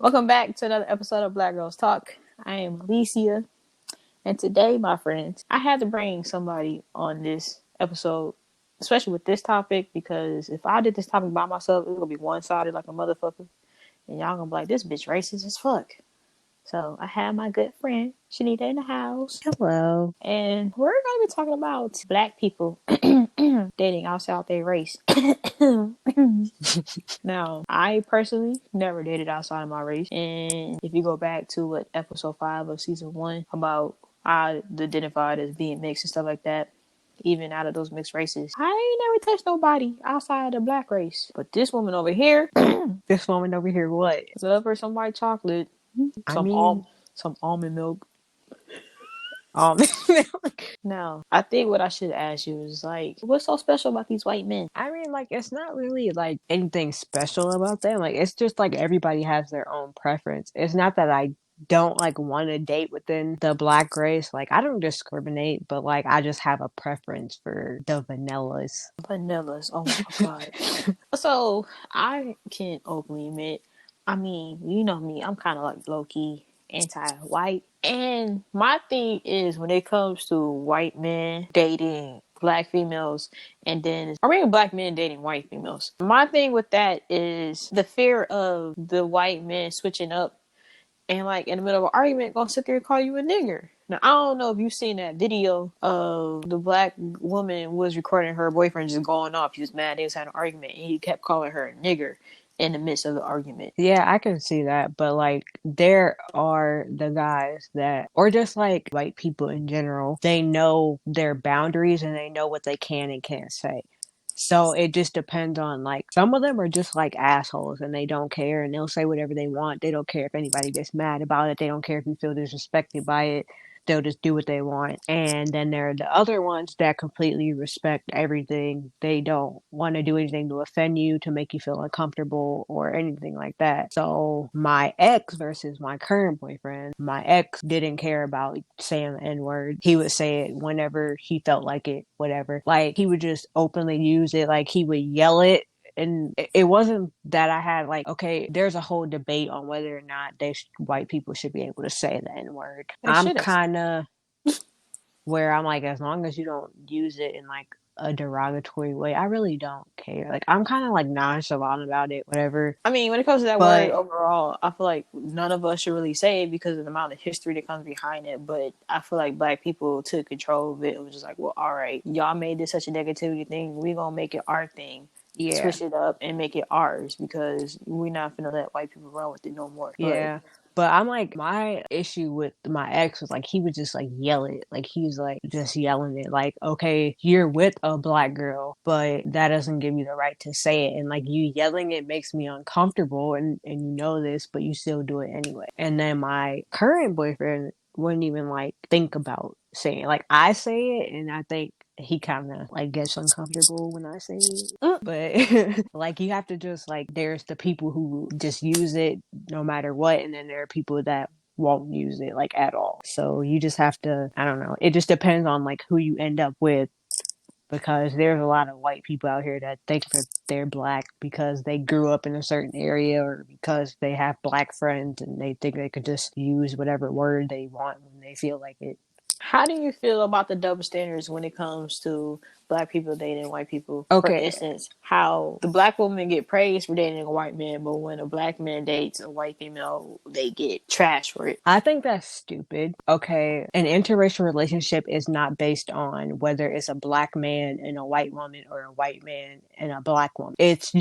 Welcome back to another episode of Black Girls Talk. I am Alicia, and today, my friends, I had to bring somebody on this episode, especially with this topic, because if I did this topic by myself, it's gonna be one-sided like a motherfucker, and y'all gonna be like, "This bitch racist as fuck." So I have my good friend Seannita in the house. Hello. And we're going to be talking about black people dating outside their race. Now, I personally never dated outside of my race. And if you go back to episode 5 of season 1 about I identified as being mixed and stuff like that, even out of those mixed races, I ain't never touched nobody outside of the black race. But this woman over here, This woman over here, what? love her some white chocolate, I mean, some almond milk. um, Now, I think what I should ask you is like, what's so special about these white men? it's not really like anything special about them. Like, it's just like everybody has their own preference. It's not that I don't like want to date within the black race. Like, I don't discriminate, but like, I just have a preference for the vanillas. Vanillas. Oh my god. So I can openly admit, I mean, you know me, I'm kind of like low key anti-white, and my thing is when it comes to white men dating black females, and then or even black men dating white females. My thing with that is the fear of the white men switching up and like in the middle of an argument gonna sit there and call you a nigger. Now I don't know if you've seen that video of the black woman was recording her boyfriend just going off. He was mad, they was having an argument, and he kept calling her a nigger in the midst of the argument. Yeah, I can see that, but like there are the guys that, or just like white people in general, they know their boundaries and they know what they can and can't say. So it just depends on like some of them are just like assholes and they don't care and they'll say whatever they want. They don't care if anybody gets mad about it. They don't care if you feel disrespected by it. They'll just do what they want. And then there are the other ones that completely respect everything. They don't want to do anything to offend you, to make you feel uncomfortable or anything like that. So my ex versus my current boyfriend, my ex didn't care about saying the N-word. He would say it whenever he felt like it, whatever. Like he would just openly use it. Like he would yell it, and it wasn't that I had like, okay, there's a whole debate on whether or not white people should be able to say the N word. They I'm shouldn't. kind of where I'm like, as long as you don't use it in like a derogatory way, I really don't care. Like I'm kind of like nonchalant about it, whatever. I mean, when it comes to that word But overall, I feel like none of us should really say it because of the amount of history that comes behind it. But I feel like black people took control of it. It was just like, well, all right, y'all made this such a negativity thing. We gonna make it our thing. yeah, Switch it up and make it ours because we're not gonna let white people run with it no more. But yeah. But I'm like, my issue with my ex was like, he would just like yell it. Like, he's like just yelling it. Like, okay, you're with a black girl, but that doesn't give you the right to say it. And like, you yelling it makes me uncomfortable. And you know this, but you still do it anyway. And then my current boyfriend wouldn't even like think about saying it. Like, I say it, and I think he kind of like gets uncomfortable when I say it. But like you have to just like there's the people who just use it no matter what, and then there are people that won't use it like at all. So you just have to, I don't know. It just depends on like who you end up with, because there's a lot of white people out here that think that they're black because they grew up in a certain area or because they have black friends and they think they could just use whatever word they want when they feel like it. how do you feel about the double standards when it comes to black people dating white people? For Okay, instance, how the black woman get praised for dating a white man, but when a black man dates a white female, they get trashed for it. I think that's stupid. Okay, an interracial relationship is not based on whether it's a black man and a white woman or a white man and a black woman. It's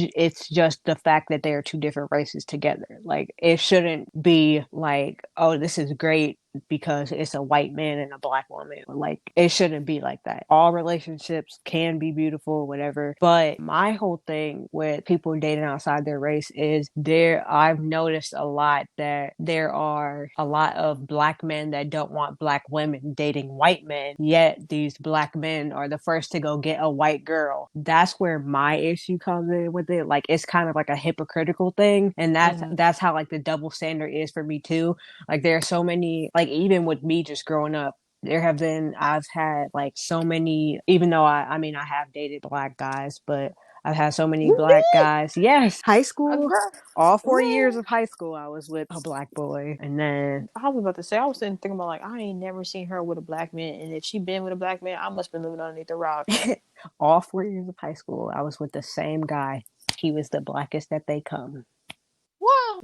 just the fact that they are two different races together. Like it shouldn't be like, oh, this is great because it's a white man and a black woman. Like it shouldn't be like that. All relationships can be beautiful, whatever. But my whole thing with people dating outside their race is I've noticed a lot that there are a lot of black men that don't want black women dating white men, yet these black men are the first to go get a white girl. That's where my issue comes in with it. Like it's kind of like a hypocritical thing, and that's how like the double standard is for me too. Like there are so many, like even with me just growing up, I've had like so many, even though I mean, I have dated black guys, but I've had so many You black did, guys. Yes, high school, girl, all 4 years man. of high school, I was with a black boy. And then I was about to say, I was sitting thinking about like I ain't never seen her with a black man, and if she been with a black man, I must have been living underneath a rock. all 4 years of high school, I was with the same guy. He was the blackest that they come. Wow.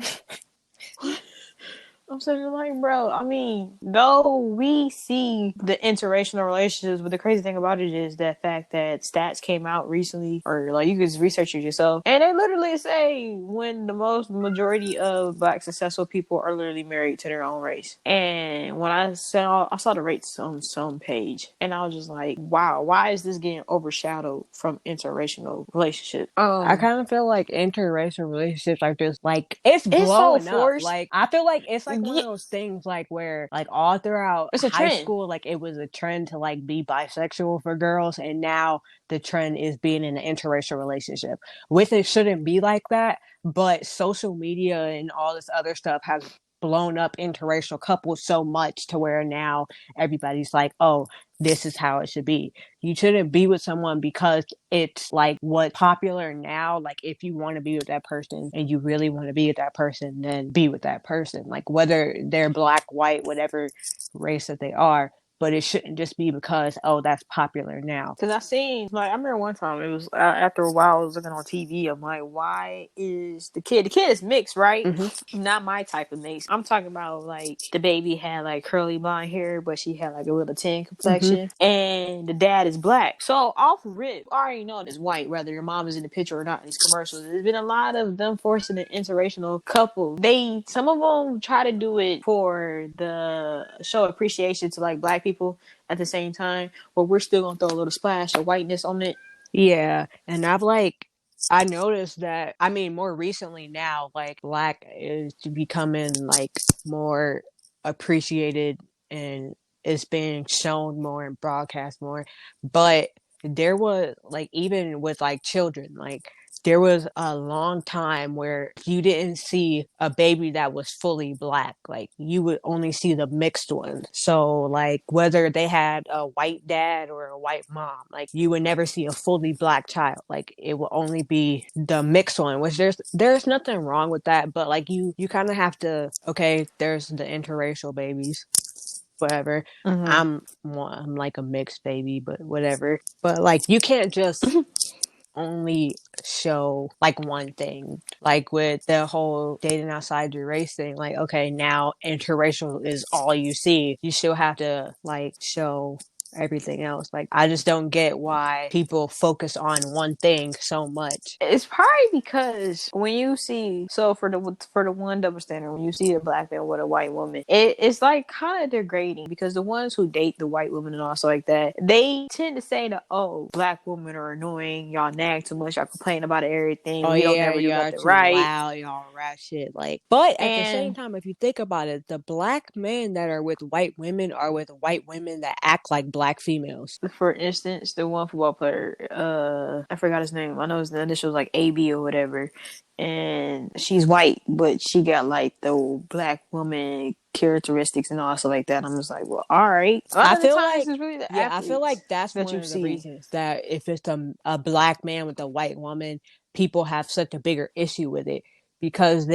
I'm sitting there like, bro, I mean, though we see the interracial relationships, but the crazy thing about it is that fact that stats came out recently, or like you could just research it yourself, and they literally say when the majority of black successful people are literally married to their own race. And when I saw the rates on some page, and I was just like, wow, why is this getting overshadowed from interracial relationship? I kind of feel like interracial relationships are just like it's It's so blowing up. forced. Like I feel like it's like one Yeah, of those things like where like all throughout it's a high trend. school like it was a trend to like be bisexual for girls and now the trend is being in an interracial relationship. With it shouldn't be like that, but social media and all this other stuff has blown up interracial couples so much to where now everybody's like, "Oh, this is how it should be." You shouldn't be with someone because it's like what's popular now. Like if you want to be with that person and you really want to be with that person, then be with that person. Like whether they're black, white, whatever race that they are. But it shouldn't just be because, oh, that's popular now. Cause I seen like I remember one time it was after a while I was looking on TV. I'm like, why is the kid is mixed, right? Mm-hmm. Not my type of mix. I'm talking about like the baby had like curly blonde hair, but she had like a little tan Mm-hmm. complexion, and the dad is black. So off rip, I already know it's white, whether your mom is in the picture or not in these commercials. There's been a lot of them forcing an interracial couple. Some of them try to do it for the show appreciation to like black people at the same time, but we're still gonna throw a little splash of whiteness on it. Yeah, and I noticed that I mean more recently now like black is becoming like more appreciated and it's being shown more and broadcast more. But there was like even with like children, like there was a long time where you didn't see a baby that was fully black. Like you would only see the mixed ones. So like whether they had a white dad or a white mom, like you would never see a fully black child. Like it will only be the mixed one, which there's nothing wrong with that, but like you kind of have to okay, there's the interracial babies, whatever. Mm-hmm. I'm like a mixed baby, but whatever. But like you can't just only show like one thing. Like with the whole dating outside your race thing, like okay, now interracial is all you see. You still have to like show everything else. Like I just don't get why people focus on one thing so much. It's probably because when you see for the one double standard, when you see a black man with a white woman, it's like kind of degrading because the ones who date the white woman and also like that, they tend to say that oh, black women are annoying, y'all nag too much, y'all complain about everything, Oh we don't yeah, never do y'all nothing too right, loud, y'all rat shit. Like, but at the same and time, if you think about it, the black men that are with white women are with white women that act like black females. for instance, the one football player, I forgot his name. I know his initials like AB or whatever, and she's white, but she got like the black woman characteristics and all stuff like that. I'm just like, well, all right. A lot I of the feel times, like, it's really the yeah, I feel like athletes that's that one you of the see. reasons that if it's a black man with a white woman, people have such a bigger issue with it because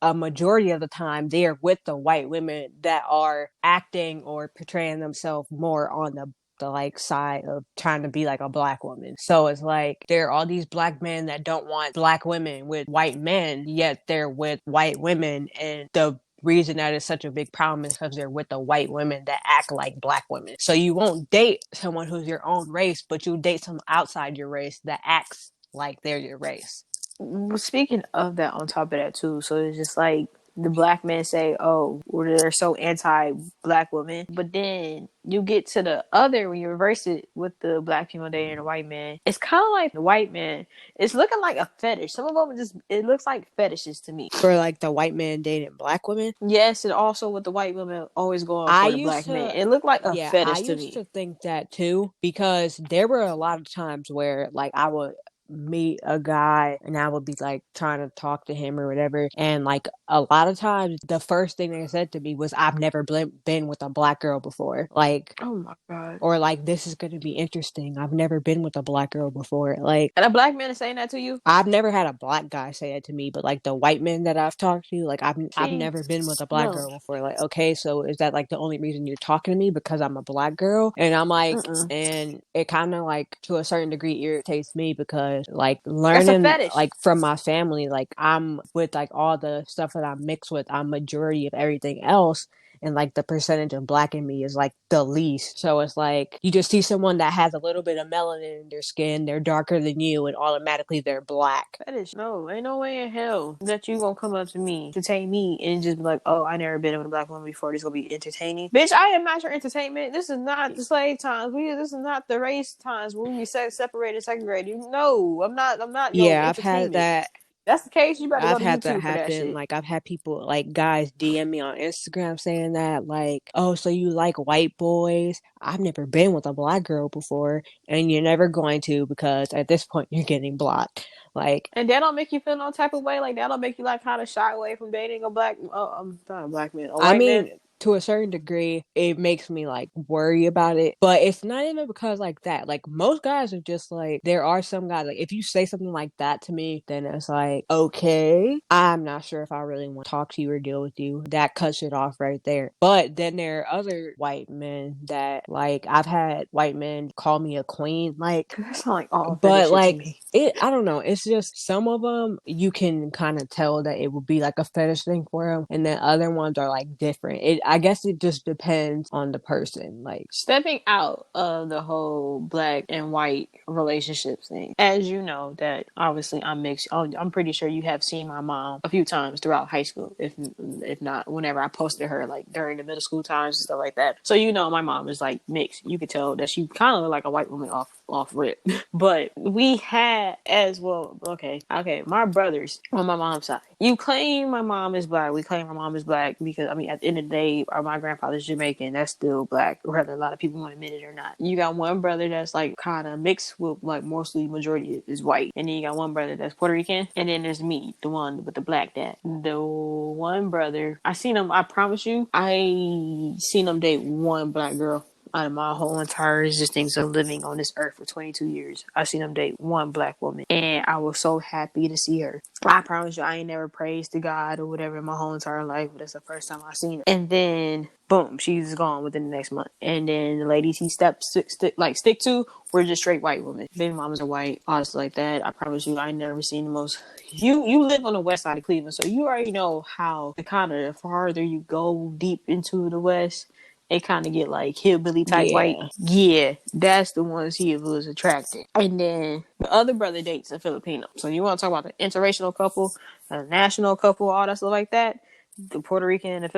a majority of the time they are with the white women that are acting or portraying themselves more on the like side of trying to be like a black woman. So it's like there are all these black men that don't want black women with white men, yet they're with white women, and the reason that is such a big problem is because they're with the white women that act like black women. So you won't date someone who's your own race, but you'll date someone outside your race that acts like they're your race. Well, speaking of that, on top of that too, so it's just like the black men say, "Oh, they're so anti-black women," but then you get to the other when you reverse it with the black female dating a white man. It's kind of like the white man. It's looking like a fetish. Some of them just it looks like fetishes to me. For like the white man dating black women. Yes, and also with the white women always going I for the used black man. to It looked like a yeah, I fetish to used me. to think that too because there were a lot of times where like I would meet a guy and I would be like trying to talk to him or whatever. And like a lot of times, the first thing they said to me was, I've never been with a black girl before. Like, Oh my god. or like, this is going to be interesting. I've never been with a black girl before. Like, And a black man is saying that to you? I've never had a black guy say it to me, but like the white men that I've talked to, like I've See, never been with a black no. girl before. Like, okay, so is that like the only reason you're talking to me because I'm a black girl? And I'm like, Mm-mm. and it kind of like to a certain degree irritates me because like That's a learning fetish. like from my family, like I'm with like all the stuff that I'm mixed with, I'm majority of everything else, and like the percentage of black in me is like the least. So it's like you just see someone that has a little bit of melanin in their skin, they're darker than you, and automatically they're black. Fetish. No, ain't no way in hell that you gonna come up to me, entertain me, and just be like, "Oh, I never been with a black woman before. This gonna be entertaining." Bitch, I am not your entertainment. This is not the slave times. This is not the race times where we separated, segregated. No, I'm not. I'm not your Yeah, entertainment. That's the case. You better go I've to had that YouTube for that happen. shit. Like I've had people like guys DM me on Instagram saying that like, "Oh, so you like white boys?" I've never been with a black girl before, and you're never going to because at this point you're getting blocked. Like And that don't make you feel no type of way. Like that don't make you like kind of shy away from dating a black, not a black man, a I white man. mean, to a certain degree, it makes me like worry about it. But it's not even because like that. Like most guys are just like, there are some guys, like if you say something like that to me, then it's like, okay, I'm not sure if I really want to talk to you or deal with you. That cuts it off right there. But then there are other white men that like, I've had white men call me a queen. Like, That sound like all fetish but shit to like me. it, I don't know. It's just some of them you can kind of tell that it would be like a fetish thing for them, and then other ones are like different. I guess it just depends on the person. Like, Stepping out of the whole black and white relationships thing, as you know, that obviously I'm mixed. I'm pretty sure you have seen my mom a few times throughout high school, if not whenever I posted her like during the middle school times and stuff like that. So you know my mom is like mixed. You could tell that she kind of looked like a white woman off rip. But we had as well. Okay. My brothers on my mom's side. You claim my mom is black. We claim my mom is black because I mean at the end of the day, my grandfather's Jamaican. That's still black, whether a lot of people want to admit it or not. You got one brother that's like kind of mixed with like mostly majority is white, and then you got one brother that's Puerto Rican, and then there's me, the one with the black dad. The one brother I seen him. I promise you, I seen him date one black girl out of my whole entire existence of living on this earth for 22 years. I seen him date one black woman, and I was so happy to see her. I promise you, I ain't never praised to God or whatever in my whole entire life, but that's the first time I seen her. And then, boom, she's gone within the next month. And then the ladies he stick to were just straight white women. Baby mamas are white, honestly, like that. I promise you, I ain't never seen the most. You live on the west side of Cleveland, so you already know how the kind of the farther you go deep into the west, it kind of get like hillbilly type white. yeah, Yeah, that's the ones he was attracted. And then the other brother dates a Filipino. So you want to talk about the interracial couple, a national couple, all that stuff like that. The Puerto Rican and a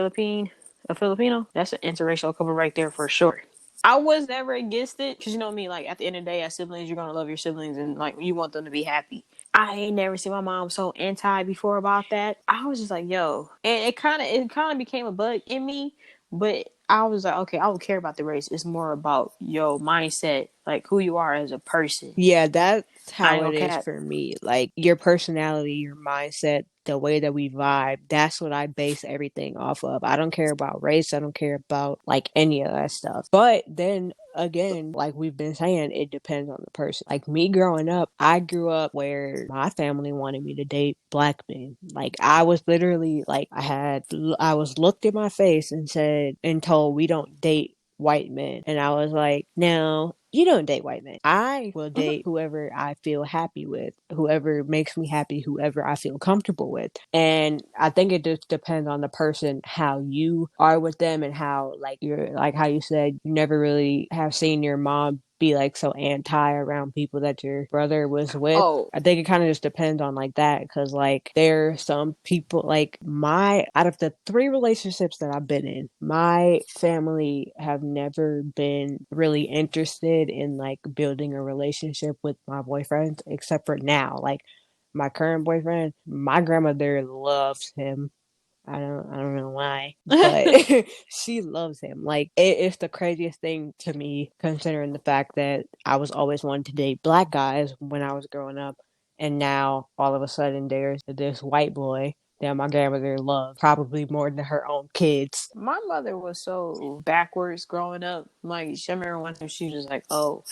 Filipino. That's an interracial couple right there for sure. I was never against it because you know me. Like at the end of the day, as siblings, you're gonna love your siblings and like you want them to be happy. I ain't never seen my mom so anti before about that. I was just like, yo, and it kind of became a bug in me, but I was like, okay, I don't care about the race. It's more about your mindset, like who you are as a person. yeah, that's I how ain't it gonna is cap. for me. Like your personality, your mindset, the way that we vibe, that's what I base everything off of. I don't care about race. I don't care about like any of that stuff. But then again, like we've been saying, it depends on the person. Like me growing up, I grew up where my family wanted me to date black men. Like I was literally like, I was looked in my face and said, and told we don't date white men. And I was like, no, you don't date white men. I will date whoever I feel happy with, whoever makes me happy, whoever I feel comfortable with. And I think it just depends on the person, how you are with them, and how, like, you're, like, how you said, you never really have seen your mom be like so anti around people that your brother was with. Oh, I think it kind of just depends on like that because like there are some people like my out of the three relationships that I've been in, my family have never been really interested in like building a relationship with my boyfriend except for now. Like my current boyfriend, my grandmother loves him. I don't know why, but she loves him. Like it's the craziest thing to me, considering the fact that I was always wanting to date black guys when I was growing up, and now all of a sudden there's this white boy that my grandmother loved probably more than her own kids. My mother was so backwards growing up. Like, I remember one time she was like, "Oh,"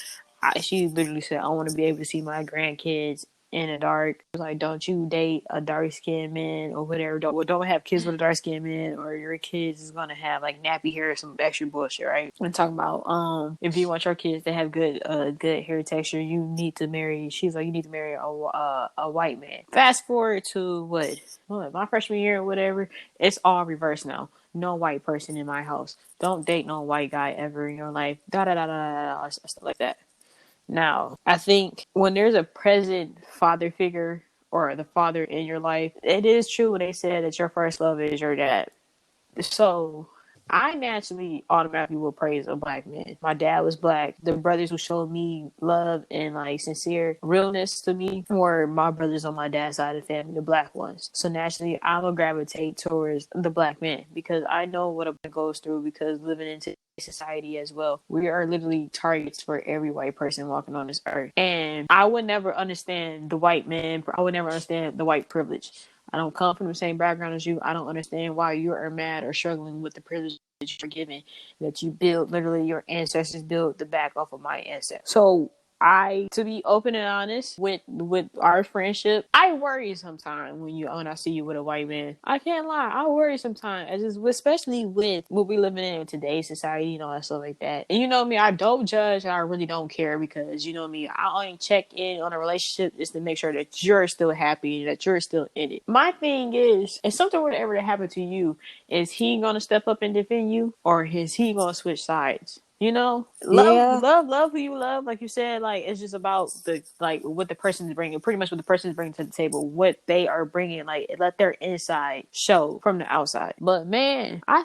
she literally said, "I want to be able to see my grandkids in the dark." Like, don't you date a dark skinned man or whatever. Don't have kids with a dark skinned man, or your kids is gonna have like nappy hair or some extra bullshit, right? And talking about if you want your kids to have good hair texture, you need to marry. She's like, you need to marry a white man. Fast forward to what my freshman year or whatever. It's all reversed now. No white person in my house. Don't date no white guy ever in your life. Da da da da da da, stuff like that. Now, I think when there's a present father figure or the father in your life, it is true when they said that your first love is your dad. So I naturally automatically will praise a black man. My dad was black. The brothers who showed me love and like sincere realness to me were my brothers on my dad's side of the family, the black ones. So naturally, I will gravitate towards the black man because I know what a man goes through because living in today's society as well, we are literally targets for every white person walking on this earth. And I would never understand the white man. I would never understand the white privilege. I don't come from the same background as you. I don't understand why you are mad or struggling with the privilege that you're given, that you built, literally your ancestors built the back off of my ancestors. So to be open and honest with our friendship, I worry sometimes when I see you with a white man. I can't lie, I worry sometimes, especially with what we living in today's society and all that stuff like that. And you know me, I don't judge, and I really don't care because you know me, I only check in on a relationship just to make sure that you're still happy and that you're still in it. My thing is, if something were to ever happen to you, is he gonna step up and defend you, or is he gonna switch sides? You know, Yeah, love who you love. Like you said, like it's just about what the person's bringing. Pretty much what the person's bringing to the table, what they are bringing. Like let their inside show from the outside. But man, I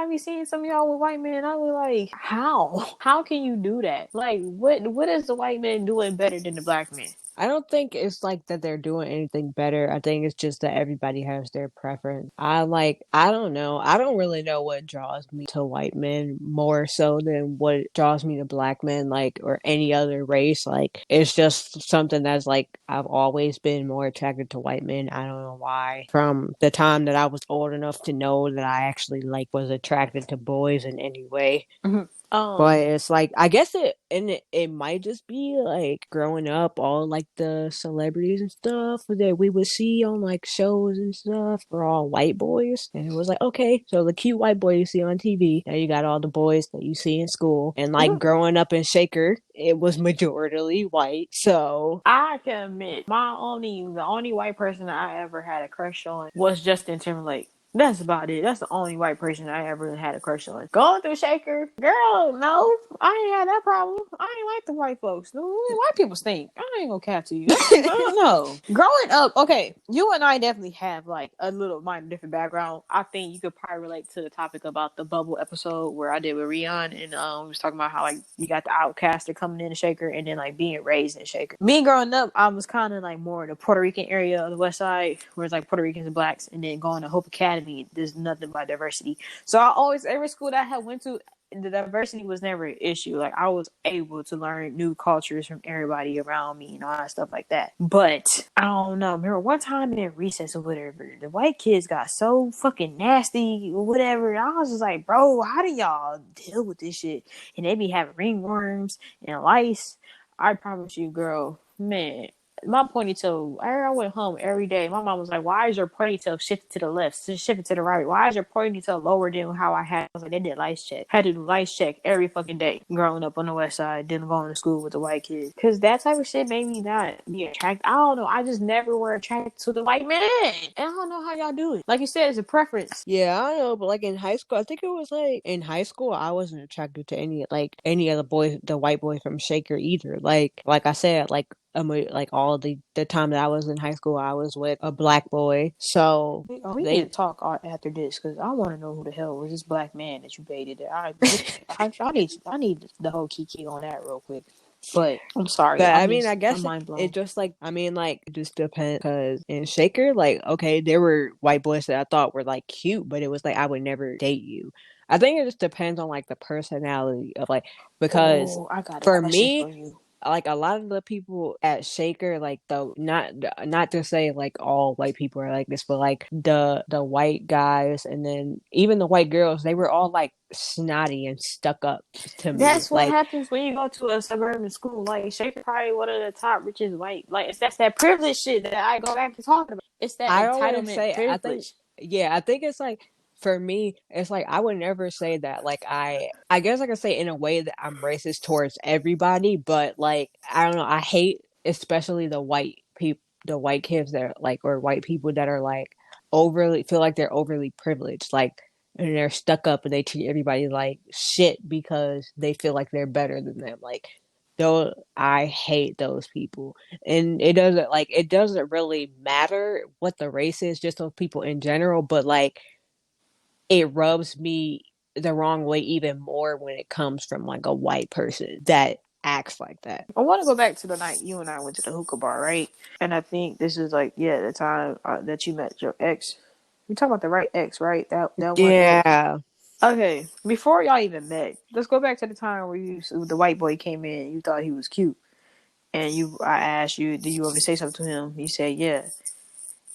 be seeing some of y'all with white men. I was like, how can you do that? Like, what is the white man doing better than the black man? I don't think it's like that they're doing anything better. I think it's just that everybody has their preference. I don't know. I don't really know what draws me to white men more so than what draws me to black men, like, or any other race. Like, it's just something that's like, I've always been more attracted to white men. I don't know why. From the time that I was old enough to know that I actually, like, was attracted to boys in any way. Mhm. But it's like I guess it might just be like growing up, all like the celebrities and stuff that we would see on like shows and stuff were all white boys, and it was like, okay, so the cute white boy you see on TV, now you got all the boys that you see in school, and like growing up in Shaker, it was majority white, so I can admit, the only white person that I ever had a crush on was Justin Timberlake. That's about it. That's the only white person I ever had a crush on. Going through Shaker, girl, no, I ain't had that problem. I ain't like the white folks. No, white people stink. I ain't gonna cap to you. I don't know. Growing up, okay, you and I definitely have like a little minor different background. I think you could probably relate to the topic about the bubble episode where I did with Rion, and we was talking about how like you got the outcaster coming in a Shaker and then like being raised in Shaker. Me growing up, I was kind of like more in the Puerto Rican area of the West Side, where it's like Puerto Ricans and blacks, and then going to Hope Academy, there's nothing but diversity. So I always every school that I had went to, the diversity was never an issue. Like I was able to learn new cultures from everybody around me and all that stuff like that. But I don't know. Remember one time in recess or whatever, the white kids got so fucking nasty or whatever. I was just like, bro, how do y'all deal with this shit? And they be having ringworms and lice. I promise you, girl, man. My ponytail, I went home every day. My mom was like, why is your ponytail shifted to the left, shifted to the right? Why is your ponytail lower than how I had? I was like, they did lice check. Had to do lice check every fucking day growing up on the west side, didn't going to school with the white kids. Because that type of shit made me not be attracted. I don't know. I just never were attracted to the white man. And I don't know how y'all do it. Like you said, it's a preference. yeah, I know, but like in high school, I think it was like in high school, I wasn't attracted to any other boy, the white boy from Shaker either. Like I said, like all the time that I was in high school, I was with a black boy. So Oh, we need to they talk after this because I want to know who the hell was this black man that you baited. I need the whole kiki on that real quick. But I'm sorry, But I mean, I I'm guess mind it blown. just like, I mean, like, it just depends. Because in Shaker, like, okay, there were white boys that I thought were like cute, but it was like, I would never date you. I think it just depends on like the personality of like, because Oh, I got a for question me, for you. like a lot of the people at Shaker, like the not to say like all white people are like this, but like the white guys and then even the white girls, they were all like snotty and stuck up to me. That's what Like happens when you go to a suburban school. Like Shaker probably one of the top richest white. Like it's that's that privilege shit that I go back to talking about. It's that I always entitlement say, I think, privilege. yeah, I think it's like for me, it's like I would never say that. Like I guess I could say in a way that I'm racist towards everybody, but like I don't know, I hate especially the white people, the white kids that are like, or white people that are like overly feel like they're overly privileged, like and they're stuck up and they treat everybody like shit because they feel like they're better than them. Like, though I hate those people. And it doesn't really matter what the race is, just those people in general, but like it rubs me the wrong way even more when it comes from like a white person that acts like that. I want to go back to the night you and I went to the hookah bar, right? And I think this is like, yeah, the time that you met your ex. You talking about the right ex, right? That one ex. Yeah. Okay, before y'all even met, let's go back to the time where the white boy came in. You thought he was cute, and I asked you, do you want me to say something to him? You said, yeah.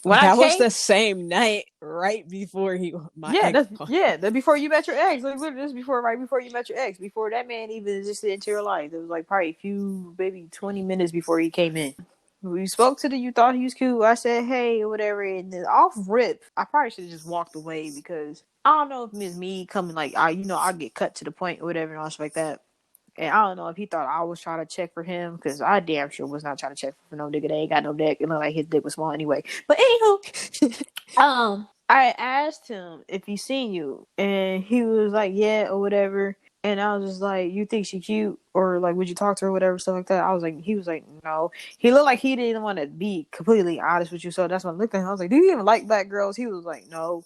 When I That was came, the same night right before my ex called. that's before you met your ex. Like literally, this before right before you met your ex. Before that man even existed into your life, it was like probably a few, maybe 20 minutes before he came in. We spoke to you thought he was cute. I said, hey, or whatever. And then off rip, I probably should have just walked away because I don't know if it's me coming like, I get cut to the point or whatever and all stuff like that. And I don't know if he thought I was trying to check for him because I damn sure was not trying to check for no nigga that ain't got no dick. It looked like his dick was small anyway. But anywho, I asked him if he seen you, and he was like, yeah, or whatever. And I was just like, you think she cute, or like, would you talk to her, or whatever, stuff like that. I was like, he was like, no. He looked like he didn't want to be completely honest with you, so that's when I looked at him. I was like, do you even like black girls? He was like, no.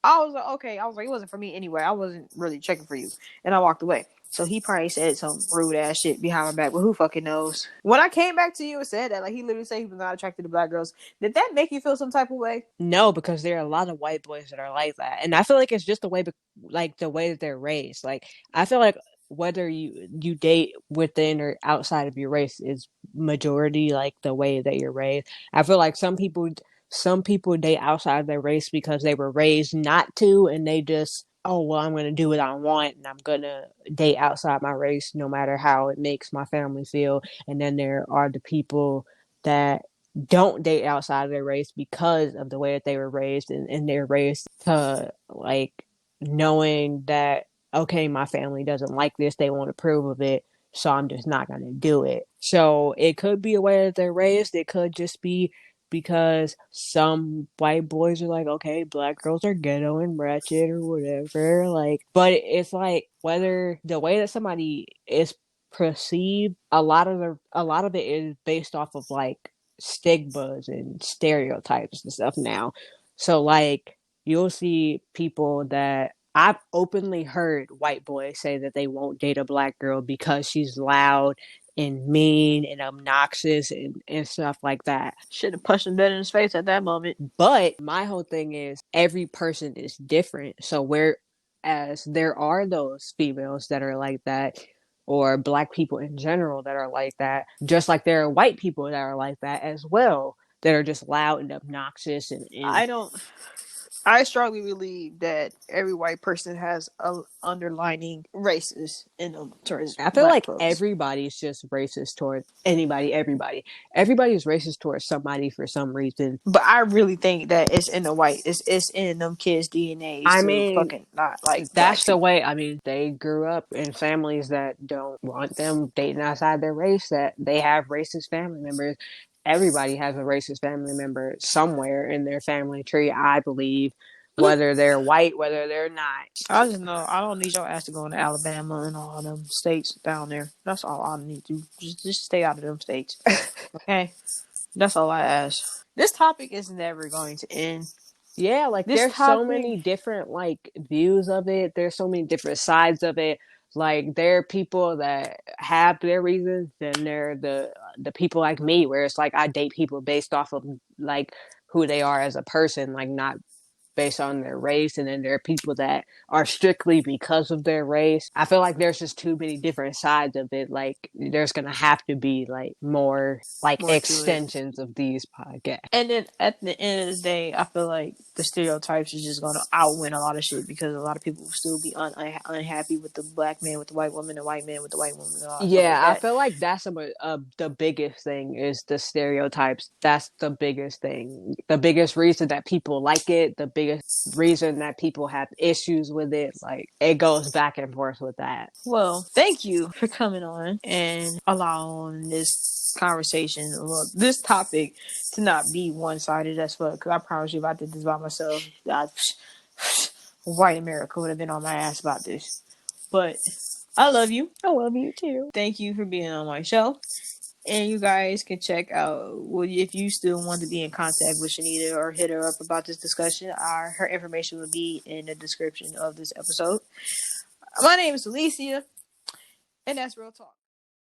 I was like, okay. I was like, it wasn't for me anyway. I wasn't really checking for you, and I walked away. So he probably said some rude ass shit behind my back, but who fucking knows? When I came back to you and said that, like he literally said he was not attracted to black girls. Did that make you feel some type of way? No, because there are a lot of white boys that are like that, and I feel like it's just the way, like the way that they're raised. Like I feel like whether you date within or outside of your race is majority like the way that you're raised. I feel like some people date outside of their race because they were raised not to, and they just, oh well, I'm gonna do what I want, and I'm gonna date outside my race no matter how it makes my family feel. And then there are the people that don't date outside of their race because of the way that they were raised, and they're raised to like knowing that, okay, my family doesn't like this, they won't approve of it, so I'm just not going to do it. So it could be a way that they're raised, it could just be because some white boys are like, okay, black girls are ghetto and ratchet or whatever, like, but it's like whether the way that somebody is perceived, a lot of it is based off of like stigmas and stereotypes and stuff now. So like you'll see people that I've openly heard white boys say that they won't date a black girl because she's loud and mean and obnoxious and stuff like that. Should have punched him dead in his face at that moment. But my whole thing is every person is different. So whereas there are those females that are like that, or black people in general that are like that, just like there are white people that are like that as well, that are just loud and obnoxious and I don't. I strongly believe that every white person has a underlining racist in them towards I feel black like folks. everybody's just racist towards anybody, everybody. Everybody's racist towards somebody for some reason. But I really think that it's in the white. It's in them kids' DNAs I to mean, fucking not like black that's the people. way. I mean, they grew up in families that don't want them dating outside their race, that they have racist family members. Everybody has a racist family member somewhere in their family tree, I believe, whether they're white, whether they're not. I just know I don't need your ass to go into Alabama and all them states down there. That's all I need to just stay out of them states. Okay, that's all I ask. This topic is never going to end. Yeah, like This there's so topic, many different like views of it. There's so many different sides of it. Like there are people that have their reasons, and there are the people like me where it's like I date people based off of like who they are as a person, like not based on their race. And then there are people that are strictly because of their race. I feel like there's just too many different sides of it. Like there's gonna have to be like more like More to it. extensions of these podcasts. And then at the end of the day, I feel like the stereotypes is just gonna outwin a lot of shit because a lot of people will still be unhappy with the black man with the white woman, the white man with the white woman, and all that stuff like Yeah, I that. feel like that's the biggest thing is the stereotypes. That's the biggest thing. The biggest reason that people like it, the biggest reason that people have issues with it. Like it goes back and forth with that. Well, thank you for coming on and allowing this conversation, look, this topic to not be one sided as fuck. Because I promise you, if I did this by myself, white America would have been on my ass about this. But I love you. I love you too. Thank you for being on my show. And you guys can check out, well, if you still want to be in contact with Seannita or hit her up about this discussion, her information will be in the description of this episode. My name is Alicia, and that's Real Talk.